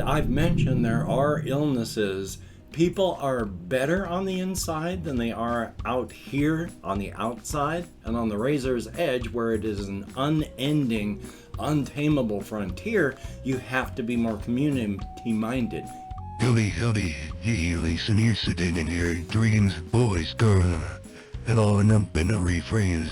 I've mentioned there are illnesses. People are better on the inside than they are out here on the outside, and on the razor's edge where it is an unending, untamable frontier, you have to be more community-minded. NearlySeniorCitizen here. Greetings, boys, girls, and all up in the refrains.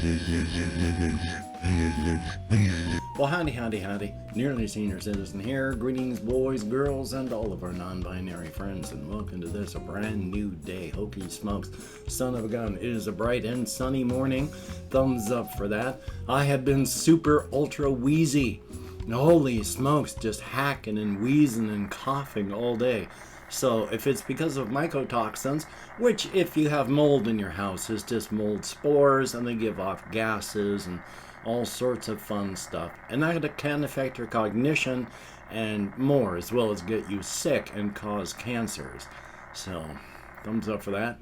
Well, howdy. Nearly Senior Citizen here. Greetings, boys, girls, and all of our non-binary friends, and welcome to this, a brand new day. Hokey smokes, son of a gun. It is a bright and sunny morning. Thumbs up for that. I have been super ultra wheezy. Holy smokes, just hacking and wheezing and coughing all day. So if it's because of mycotoxins, which if you have mold in your house is just mold spores, and they give off gases and all sorts of fun stuff, and that can affect your cognition and more, as well as get you sick and cause cancers. So thumbs up for that.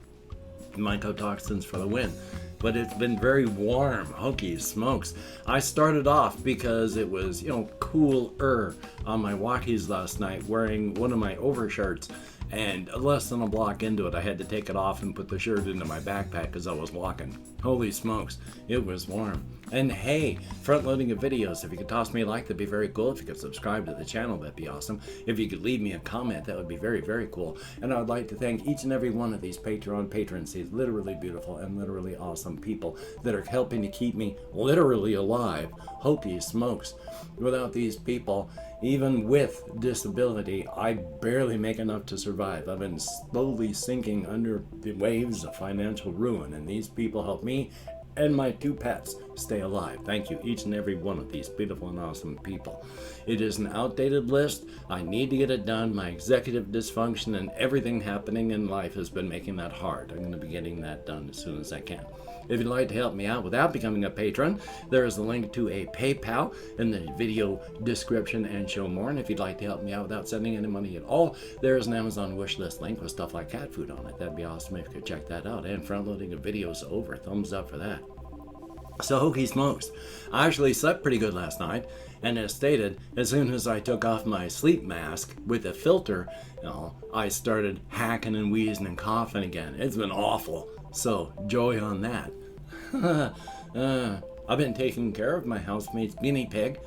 Mycotoxins for the win. But it's been very warm. Hokey smokes. I started off because it was, cooler on my walkies last night, wearing one of my overshirts, and less than a block into it I had to take it off and put the shirt into my backpack because I was walking. Holy smokes, it was warm. And hey, front loading of videos. If you could toss me a like, that'd be very cool. If you could subscribe to the channel, that'd be awesome. If you could leave me a comment, that would be very, very cool. And I would like to thank each and every one of these Patreon patrons, these literally beautiful and literally awesome people that are helping to keep me literally alive. Hokey smokes. Without these people, even with disability, I barely make enough to survive. I've been slowly sinking under the waves of financial ruin, and these people help me and my two pets stay alive. Thank you, each and every one of these beautiful and awesome people. It is an outdated list. I need to get it done. My executive dysfunction and everything happening in life has been making that hard. I'm going to be getting that done as soon as I can. If you'd like to help me out without becoming a patron, there is a link to a PayPal in the video description and show more. And if you'd like to help me out without sending any money at all, there is an Amazon wishlist link with stuff like cat food on it. That'd be awesome if you could check that out. And front loading of videos over. Thumbs up for that. So hokey smokes. I actually slept pretty good last night, and as stated, as soon as I took off my sleep mask with a filter, I started hacking and wheezing and coughing again. It's been awful. So joy on that. I've been taking care of my housemate's guinea pig,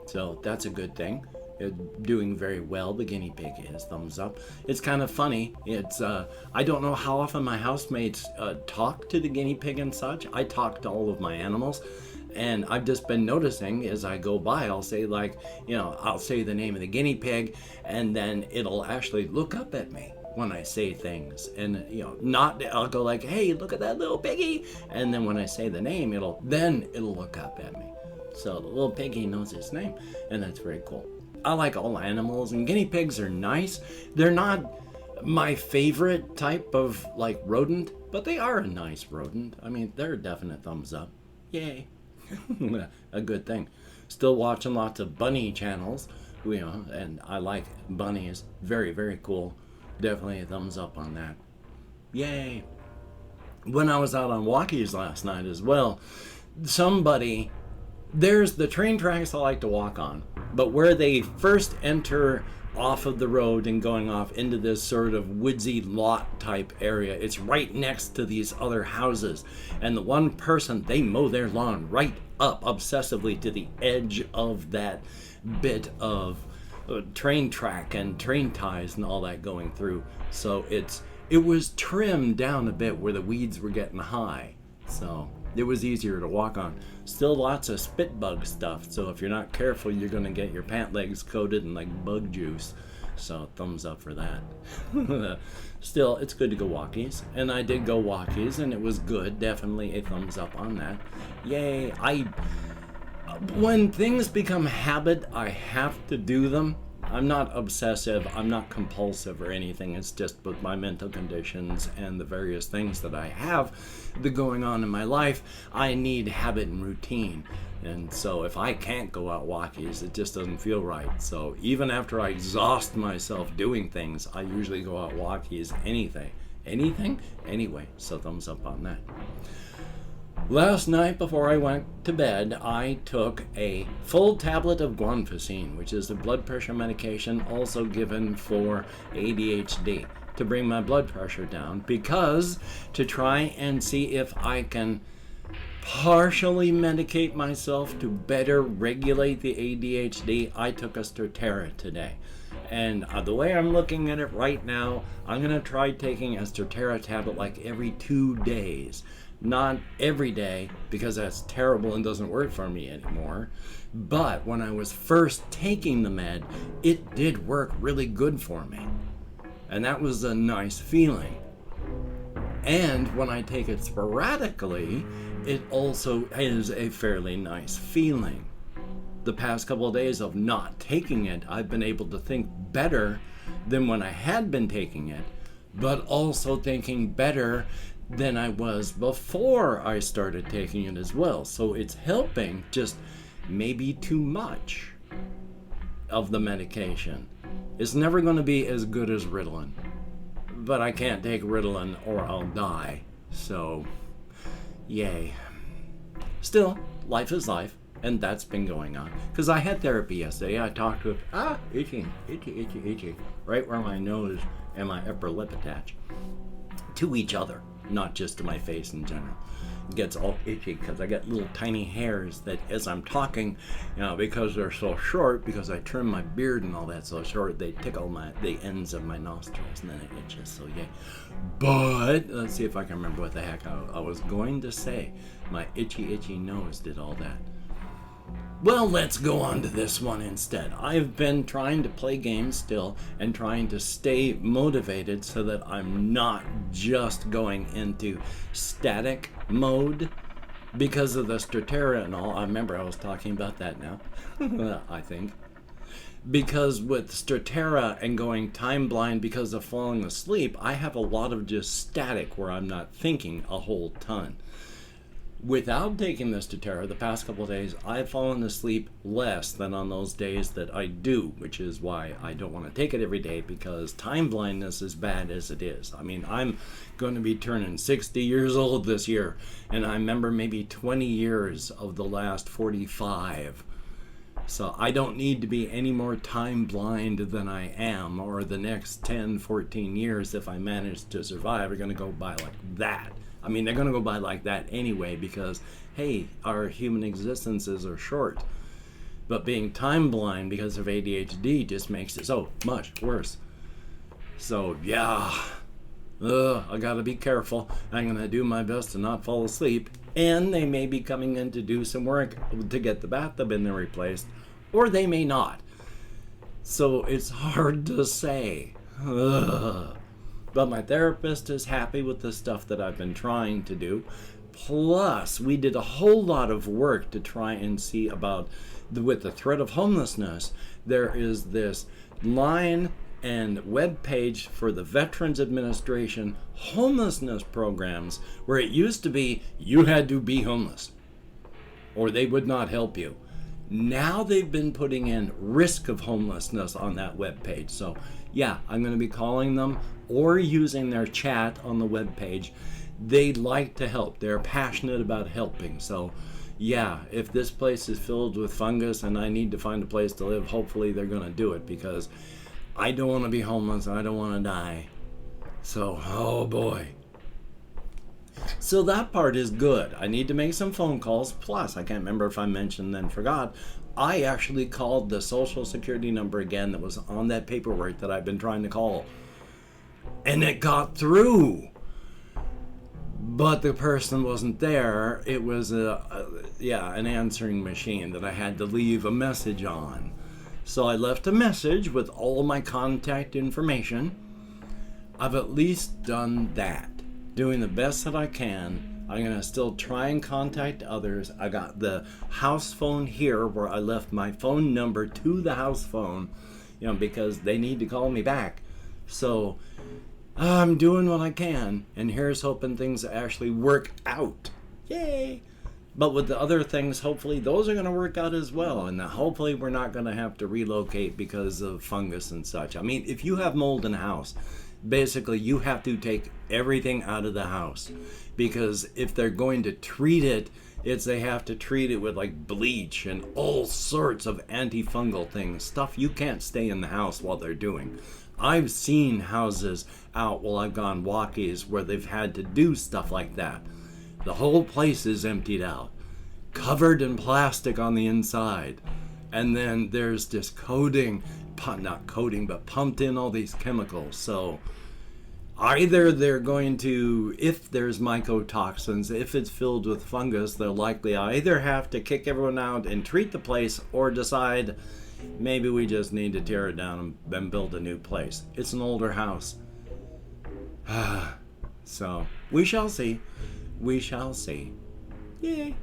so that's a good thing. It's doing very well, the guinea pig is. Thumbs up. It's kind of funny. It's I don't know how often my housemates talk to the guinea pig and such. I talk to all of my animals, and I've just been noticing as I go by, I'll say I'll say the name of the guinea pig, and then it'll actually look up at me when I say things, and I'll go like, hey, look at that little piggy, and then when I say the name, it'll look up at me. So the little piggy knows its name, and that's very cool. I like all animals, and guinea pigs are nice. They're not my favorite type of rodent, but they are a nice rodent. I mean, they're a definite thumbs up. Yay. A good thing. Still watching lots of bunny channels, and I like bunnies. Very, very cool. Definitely a thumbs up on that. Yay. When I was out on walkies last night as well, there's the train tracks I like to walk on, but where they first enter off of the road and going off into this sort of woodsy lot type area, it's right next to these other houses, and the one person, they mow their lawn right up obsessively to the edge of that bit of train track and train ties and all that going through. So it was trimmed down a bit where the weeds were getting high, so it was easier to walk on. Still lots of spit bug stuff, so if you're not careful, you're going to get your pant legs coated in bug juice. So thumbs up for that. Still, it's good to go walkies, and I did go walkies, and it was good. Definitely a thumbs up on that. Yay. When things become habit, I have to do them. I'm not obsessive, I'm not compulsive or anything. It's just with my mental conditions and the various things that I have that going on in my life, I need habit and routine. And so if I can't go out walkies, it just doesn't feel right. So even after I exhaust myself doing things, I usually go out walkies anyway. So thumbs up on that. Last night before I went to bed, I took a full tablet of guanfacine, which is a blood pressure medication also given for ADHD, to bring my blood pressure down, because to try and see if I can partially medicate myself to better regulate the ADHD, I took a Strattera today. And the way I'm looking at it right now, I'm going to try taking a Strattera tablet like every 2 days. Not every day, because that's terrible and doesn't work for me anymore. But when I was first taking the med, it did work really good for me. And that was a nice feeling. And when I take it sporadically, it also is a fairly nice feeling. The past couple of days of not taking it, I've been able to think better than when I had been taking it, but also thinking better than I was before I started taking it as well. So it's helping, just maybe too much of the medication. It's never going to be as good as Ritalin, but I can't take Ritalin or I'll die. So, yay. Still, life is life, and that's been going on. Because I had therapy yesterday. I talked with, itchy, right where my nose and my upper lip attach to each other. Not just to my face in general. It gets all itchy because I got little tiny hairs that as I'm talking, because they're so short, because I trim my beard and all that so short, they tickle the ends of my nostrils and then it itches, so yay. But, let's see if I can remember what the heck I was going to say. My itchy nose did all that. Well, let's go on to this one instead. I've been trying to play games still and trying to stay motivated so that I'm not just going into static mode because of the Strattera and all. I remember I was talking about that now, I think. Because with Strattera and going time blind because of falling asleep, I have a lot of just static where I'm not thinking a whole ton. Without taking this Strattera, the past couple of days, I've fallen asleep less than on those days that I do, which is why I don't want to take it every day, because time blindness is bad as it is. I mean, I'm going to be turning 60 years old this year, and I remember maybe 20 years of the last 45. So I don't need to be any more time blind than I am, or the next 10, 14 years, if I manage to survive, are going to go by like that. I mean, they're going to go by like that anyway because, hey, our human existences are short. But being time blind because of ADHD just makes it so much worse. So, yeah, I got to be careful. I'm going to do my best to not fall asleep. And they may be coming in to do some work to get the bathtub in there replaced, or they may not. So it's hard to say. But my therapist is happy with the stuff that I've been trying to do. Plus, we did a whole lot of work to try and see about, with the threat of homelessness, there is this line and web page for the Veterans Administration homelessness programs, where it used to be you had to be homeless or they would not help you. Now they've been putting in risk of homelessness on that web page. So yeah, I'm going to be calling them or using their chat on the web page. They like to help. They're passionate about helping. So yeah, if this place is filled with fungus and I need to find a place to live, hopefully they're going to do it, because I don't want to be homeless. I don't want to die. So, oh boy. So that part is good. I need to make some phone calls. Plus, I can't remember if I mentioned then forgot, I actually called the social security number again that was on that paperwork that I've been trying to call. And it got through. But the person wasn't there. It was an answering machine that I had to leave a message on. So I left a message with all of my contact information. I've at least done that. Doing the best that I can. I'm going to still try and contact others. I got the house phone here where I left my phone number to the house phone, because they need to call me back. So I'm doing what I can, and here's hoping things actually work out. Yay! But with the other things, hopefully those are going to work out as well, and hopefully we're not going to have to relocate because of fungus and such. I mean, if you have mold in a house, Basically, you have to take everything out of the house, because if they're going to treat it, they have to treat it with like bleach and all sorts of antifungal things, stuff you can't stay in the house while they're doing. I've seen houses out while I've gone walkies where they've had to do stuff like that. The whole place is emptied out, covered in plastic on the inside, and then there's this coating, not coating, but pumped in all these chemicals. So either they're going to, if there's mycotoxins, if it's filled with fungus, they'll likely either have to kick everyone out and treat the place, or decide maybe we just need to tear it down and build a new place. It's an older house. So we shall see. We shall see. Yay.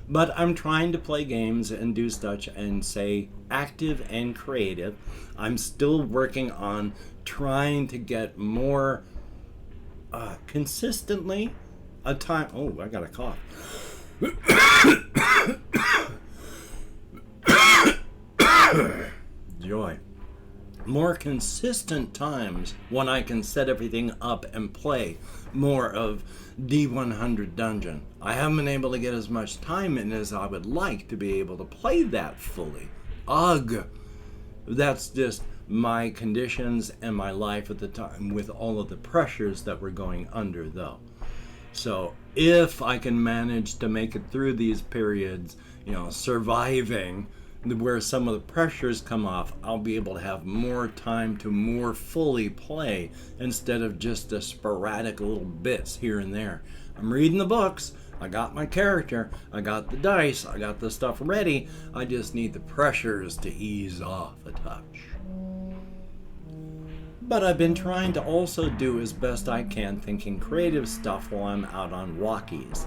But I'm trying to play games and do stuff and stay active and creative. I'm still working on trying to get more consistently a time. Oh, I got a cough. Joy. More consistent times when I can set everything up and play more of D100 Dungeon. I haven't been able to get as much time in as I would like to be able to play that fully. Ugh. That's just my conditions and my life at the time, with all of the pressures that we're going under though. So if I can manage to make it through these periods, surviving where some of the pressures come off, I'll be able to have more time to more fully play instead of just the sporadic little bits here and there. I'm reading the books, I got my character, I got the dice, I got the stuff ready, I just need the pressures to ease off a touch. But I've been trying to also do as best I can thinking creative stuff while I'm out on walkies.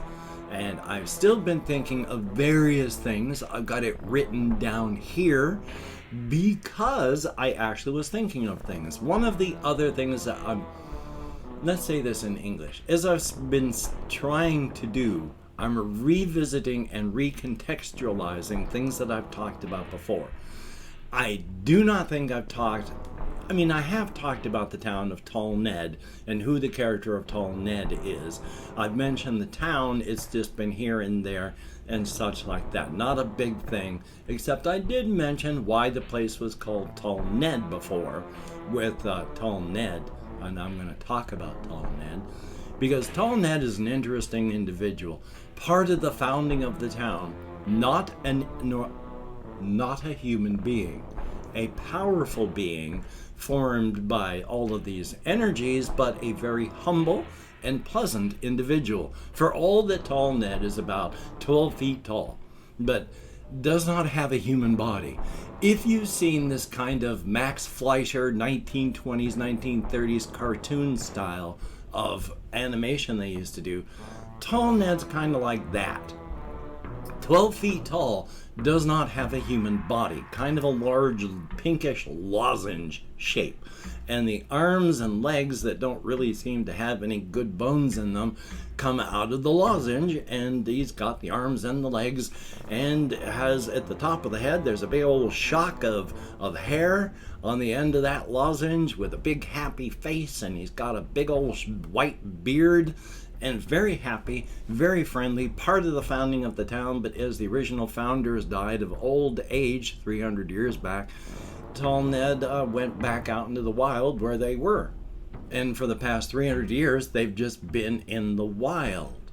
And I've still been thinking of various things. I've got it written down here because I actually was thinking of things. One of the other things that let's say this in English, as I've been trying to do, I'm revisiting and recontextualizing things that I've talked about before. I do not think I have talked about the town of Tall Ned and who the character of Tall Ned is. I've mentioned the town, it's just been here and there and such like that. Not a big thing, except I did mention why the place was called Tall Ned before with Tall Ned, and I'm going to talk about Tall Ned because Tall Ned is an interesting individual. Part of the founding of the town, not a human being, a powerful being formed by all of these energies, but a very humble and pleasant individual. For all that Tall Ned is about 12 feet tall, but does not have a human body. If you've seen this kind of Max Fleischer 1920s, 1930s cartoon style of animation they used to do, Tall Ned's kind of like that. 12 feet tall, does not have a human body, kind of a large pinkish lozenge shape. And the arms and legs that don't really seem to have any good bones in them come out of the lozenge, and he's got the arms and the legs, and has at the top of the head, there's a big old shock of hair on the end of that lozenge with a big happy face, and he's got a big old white beard, and very happy, very friendly, part of the founding of the town. But as the original founders died of old age 300 years back, Tall Ned went back out into the wild where they were. And for the past 300 years, they've just been in the wild.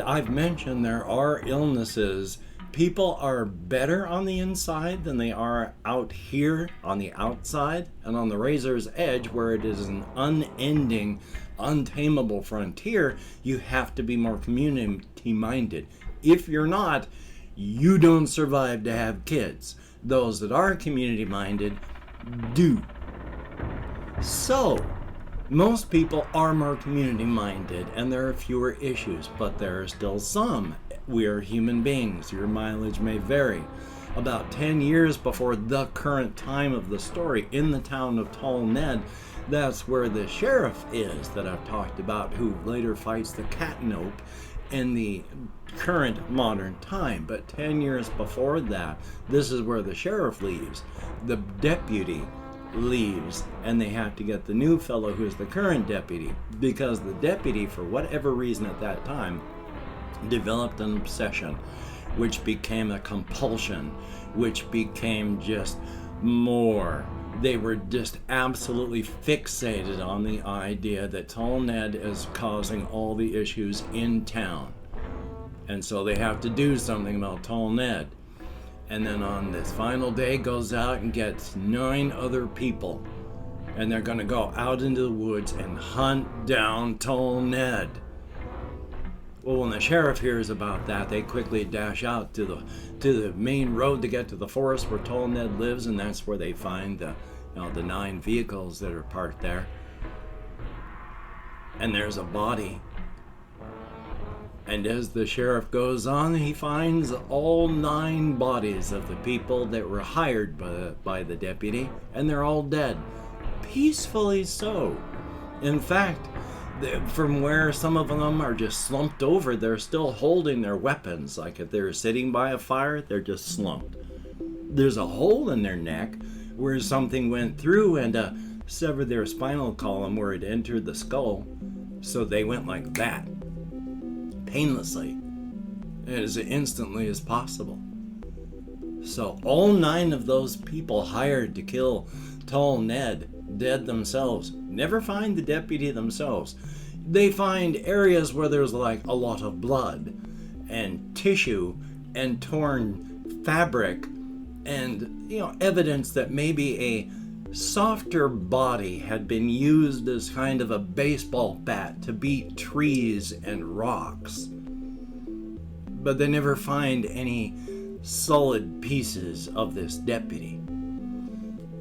I've mentioned there are illnesses. People are better on the inside than they are out here on the outside, and on the razor's edge where it is an unending, untamable frontier, you have to be more community minded. If you're not, you don't survive to have kids. Those that are community minded do. So most people are more community minded and there are fewer issues, but there are still some. We are human beings. Your mileage may vary. About 10 years before the current time of the story, in the town of Tall Ned, that's where the sheriff is that I've talked about, who later fights the Catnope in the current modern time. But 10 years before that, this is where the sheriff leaves. The deputy leaves, and they have to get the new fellow who's the current deputy, because the deputy, for whatever reason at that time, developed an obsession, which became a compulsion, which became just more. They were just absolutely fixated on the idea that Tall Ned is causing all the issues in town. And so they have to do something about Tall Ned. And then on this final day goes out and gets 9 other people. And they're going to go out into the woods and hunt down Tall Ned. Well, when the sheriff hears about that, they quickly dash out to the main road to get to the forest where Tall Ned lives, and that's where they find the 9 vehicles that are parked there. And there's a body. And as the sheriff goes on, he finds all 9 bodies of the people that were hired by the deputy, and they're all dead. Peacefully so. In fact, from where some of them are just slumped over, they're still holding their weapons. Like if they're sitting by a fire, they're just slumped. There's a hole in their neck where something went through and severed their spinal column where it entered the skull. So they went like that, painlessly, as instantly as possible. So all 9 of those people hired to kill Tall Ned, dead themselves, never find the deputy themselves. They find areas where there's like a lot of blood and tissue and torn fabric and evidence that maybe a softer body had been used as kind of a baseball bat to beat trees and rocks. But they never find any solid pieces of this deputy.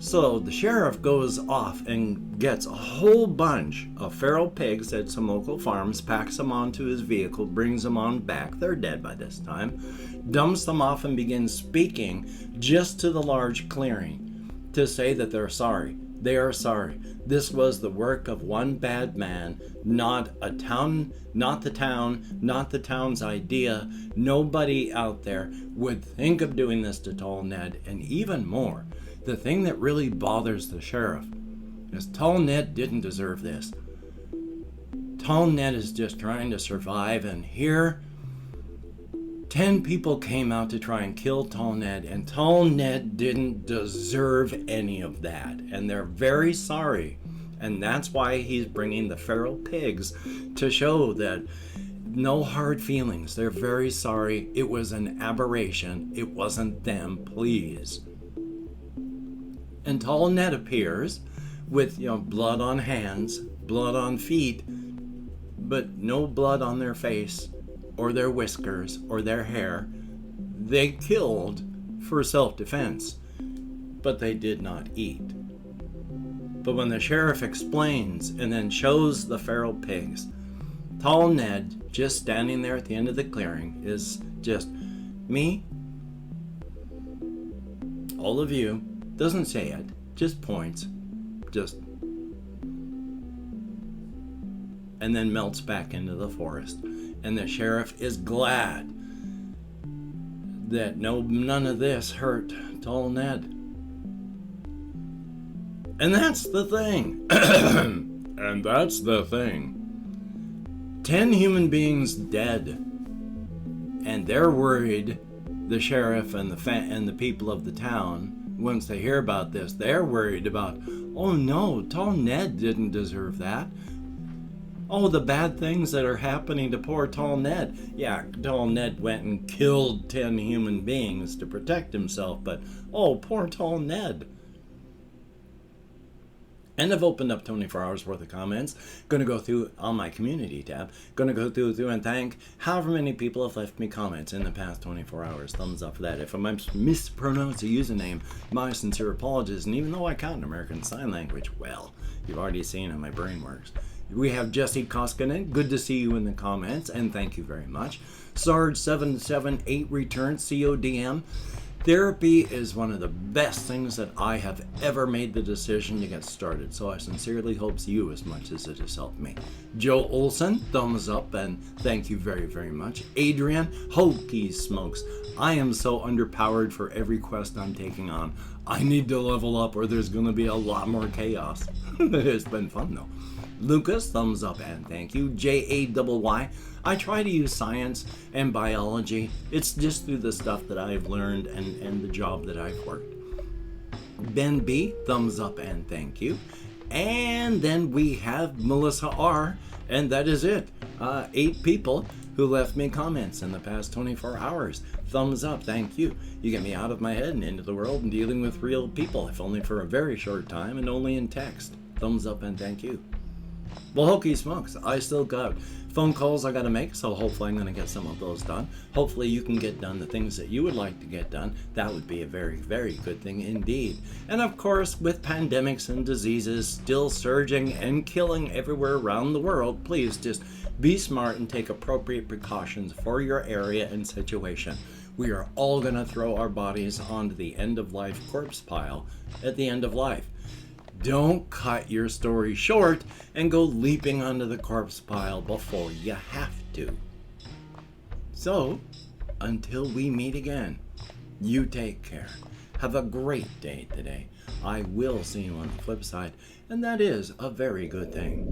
So the sheriff goes off and gets a whole bunch of feral pigs at some local farms, packs them onto his vehicle, brings them on back, they're dead by this time, dumps them off and begins speaking just to the large clearing to say that they're sorry. They are sorry. This was the work of one bad man, not the town, not the town's idea. Nobody out there would think of doing this to Tall Ned, and even more. The thing that really bothers the sheriff is Tall Ned didn't deserve this. Tall Ned is just trying to survive, and here 10 people came out to try and kill Tall Ned, and Tall Ned didn't deserve any of that, and they're very sorry, and that's why he's bringing the feral pigs to show that no hard feelings. They're very sorry. It was an aberration. It wasn't them, please. And Tall Ned appears with, blood on hands, blood on feet, but no blood on their face or their whiskers or their hair. They killed for self-defense, but they did not eat. But when the sheriff explains and then shows the feral pigs, Tall Ned, just standing there at the end of the clearing, is just, me, all of you, doesn't say it, just points, and then melts back into the forest. And the sheriff is glad that none of this hurt Tall Ned. And that's the thing. And that's the thing. 10 human beings dead. And they're worried, the sheriff and the people of the town, once they hear about this, they're worried about, oh no, Tall Ned didn't deserve that. Oh, the bad things that are happening to poor Tall Ned. Yeah, Tall Ned went and killed 10 human beings to protect himself, but oh, poor Tall Ned. And I've opened up 24 hours worth of comments. Going to go through on my community tab. Going to go through and thank however many people have left me comments in the past 24 hours. Thumbs up for that. If I mispronounced a username, my sincere apologies. And even though I count in American Sign Language, well, you've already seen how my brain works. We have Jesse Koskinen. Good to see you in the comments, and thank you very much. Sarge778 returns, CODM. Therapy is one of the best things that I have ever made the decision to get started, so I sincerely hope you as much as it has helped me. Joe Olson, thumbs up and thank you very, very much. Adrian, holy smokes, I am so underpowered for every quest I'm taking on. I need to level up or there's going to be a lot more chaos. It's been fun though. Lucas, thumbs up and thank you. JAYY, I try to use science and biology. It's just through the stuff that I've learned and the job that I've worked. Ben B, thumbs up and thank you. And then we have Melissa R, and that is it. 8 people who left me comments in the past 24 hours. Thumbs up, thank you. You get me out of my head and into the world and dealing with real people, if only for a very short time and only in text. Thumbs up and thank you. Well, hokey smokes, I still got phone calls I gotta make, so hopefully I'm gonna get some of those done. Hopefully you can get done the things that you would like to get done. That would be a very, very good thing indeed. And of course, with pandemics and diseases still surging and killing everywhere around the world, please just be smart and take appropriate precautions for your area and situation. We are all gonna throw our bodies onto the end of life corpse pile at the end of life. Don't cut your story short and go leaping onto the corpse pile before you have to. So, until we meet again, you take care. Have a great day today. I will see you on the flip side, and that is a very good thing.